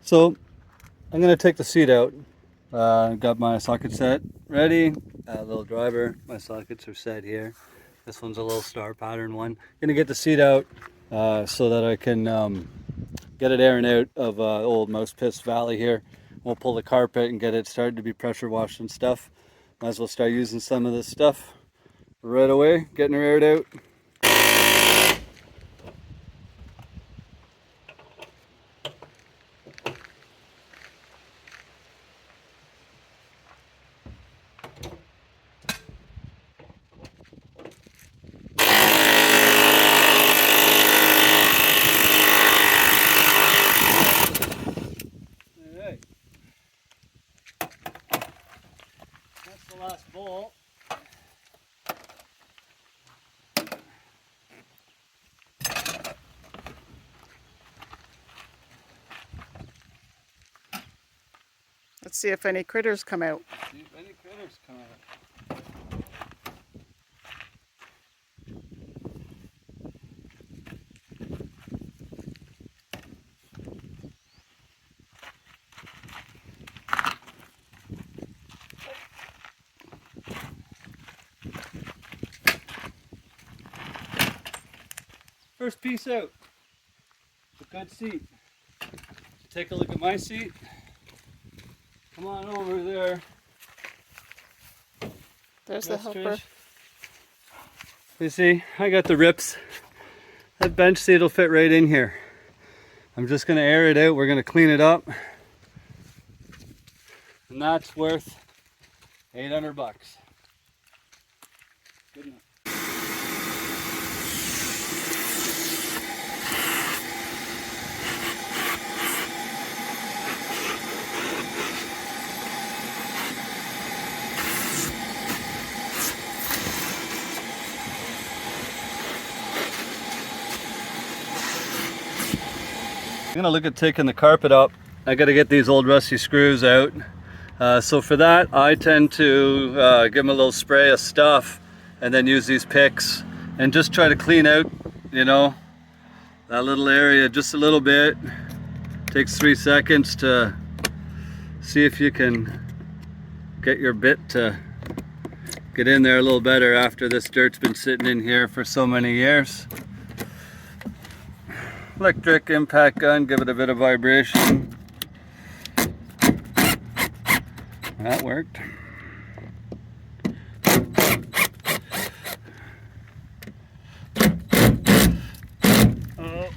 So I'm going to take the seat out. Got my socket set ready. Little driver. My sockets are set here. This one's a little star pattern one. Going to get the seat out so that I can get it airing out of old Mouse Piss Valley here. We'll pull the carpet and get it started to be pressure washed and stuff. Might as well start using some of this stuff right away, getting her aired out. Alright, that's the last bolt. Let's see if any critters come out. See if any critters come out. First piece out. It's a good seat. Take a look at my seat. Come on over there. There's the helper. Trish. You see, I got the rips. That bench seat will fit right in here. I'm just going to air it out. We're going to clean it up. And that's worth $800. Good enough. I'm gonna look at taking the carpet up. I gotta get these old rusty screws out. So for that, I tend to give them a little spray of stuff and then use these picks and just try to clean out, you know, that little area just a little bit. Takes 3 seconds to see if you can get your bit to get in there a little better after this dirt's been sitting in here for so many years. Electric impact gun, give it a bit of vibration. That worked. Oh.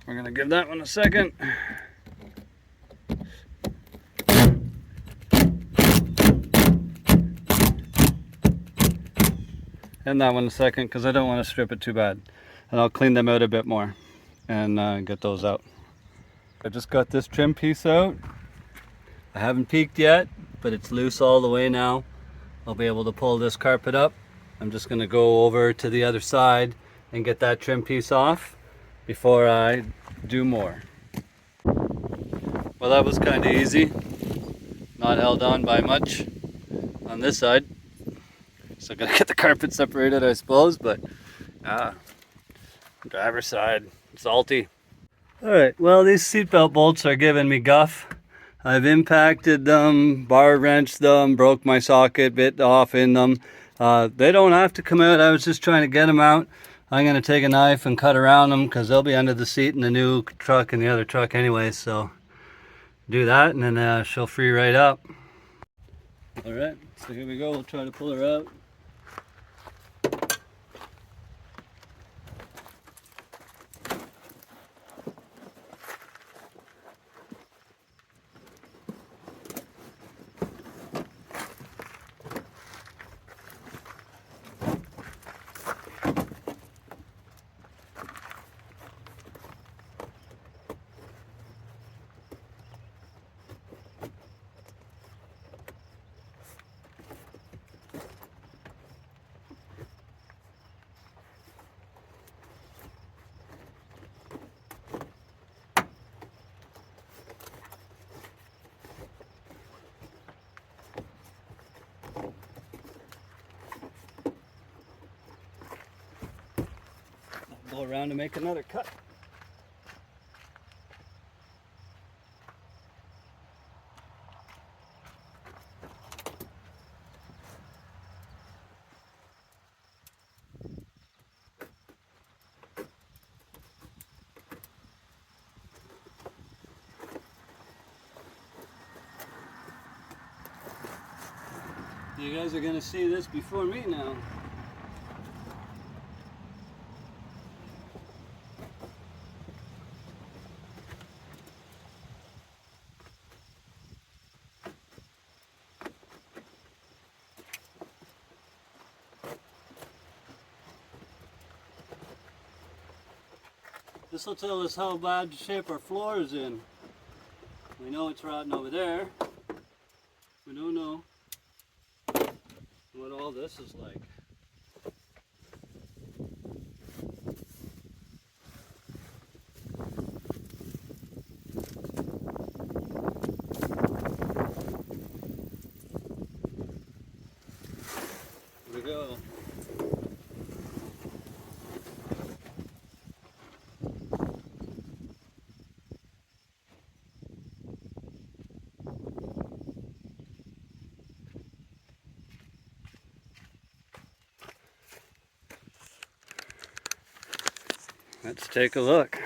We're gonna give that one a second. And that one a second because I don't want to strip it too bad. And I'll clean them out a bit more and get those out. I just got this trim piece out. I haven't peaked yet, but it's loose all the way now. I'll be able to pull this carpet up. I'm just going to go over to the other side and get that trim piece off before I do more. Well, that was kind of easy. Not held on by much on this side. So gonna get the carpet separated, I suppose, but driver's side, salty. All right, well, these seatbelt bolts are giving me guff. I've impacted them, bar wrenched them, broke my socket, bit off in them. They don't have to come out. I was just trying to get them out. I'm gonna take a knife and cut around them because they'll be under the seat in the new truck and the other truck anyway. So do that, and then she'll free right up. All right, so here we go. We'll try to pull her out. go around and make another cut. You guys are going to see this before me now. This will tell us how bad shape our floor is in. We know it's rotten over there. We don't know what all this is like. Here we go. Let's take a look.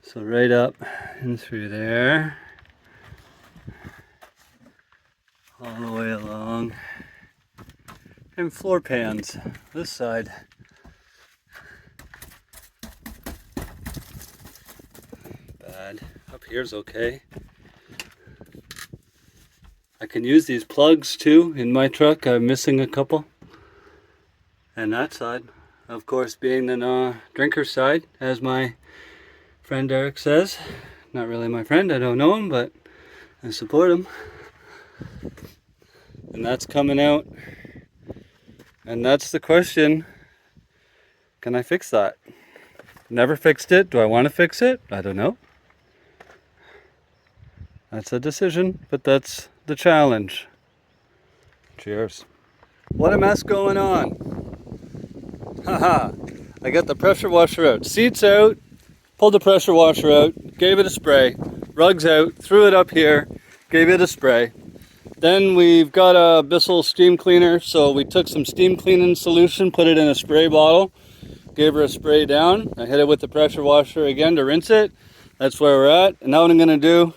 So right up and through there, all the way along, and floor pans this side. Bad. Up here's okay. I can use these plugs too in my truck. I'm missing a couple. And that side, of course, being the drinker side, as my friend Eric says. Not really my friend, I don't know him, but I support him. And that's coming out. And that's the question, can I fix that? Never fixed it. Do I want to fix it? I don't know. That's a decision, but that's the challenge. Cheers. What a mess going on. Haha, I got the pressure washer out. Seats out, pulled the pressure washer out, gave it a spray. Rugs out, threw it up here, gave it a spray. Then we've got a Bissell steam cleaner, so we took some steam cleaning solution, put it in a spray bottle, gave her a spray down. I hit it with the pressure washer again to rinse it. That's where we're at. And now what I'm gonna do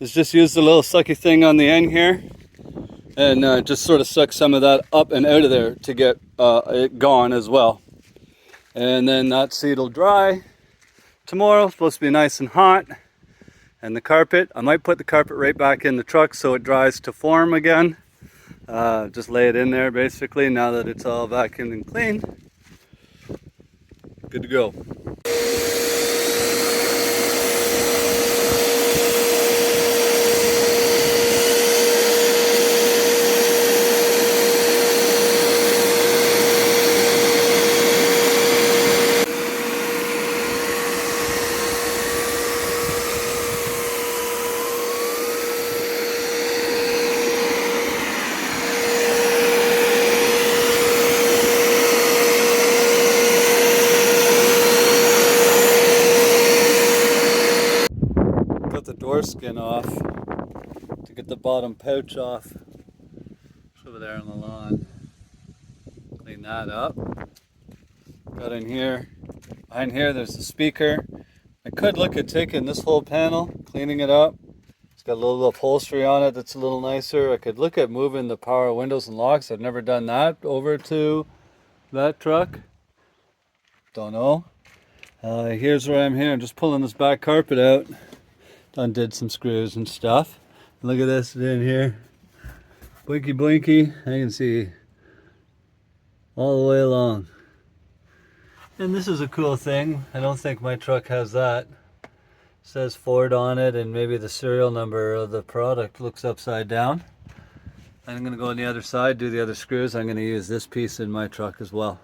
is just use the little sucky thing on the end here and just sort of suck some of that up and out of there to get it gone as well. And then that seat will dry. Tomorrow, it's supposed to be nice and hot. And the carpet, I might put the carpet right back in the truck so it dries to form again. Just lay it in there basically now that it's all vacuumed and clean. Good to go. The door skin off to get the bottom pouch off. It's over there on the lawn. Clean that up. Got in here. Behind here there's the speaker. I could look at taking this whole panel, cleaning it up. It's got a little upholstery on it that's a little nicer. I could look at moving the power windows and locks. I've never done that over to that truck. Don't know. Here's where I'm here. I'm just pulling this back carpet out. Undid some screws and stuff. Look at this in here. Blinky blinky. I can see all the way along. And this is a cool thing. I don't think my truck has that. It says Ford on it and maybe the serial number of the product looks upside down. I'm going to go on the other side, do the other screws. I'm going to use this piece in my truck as well.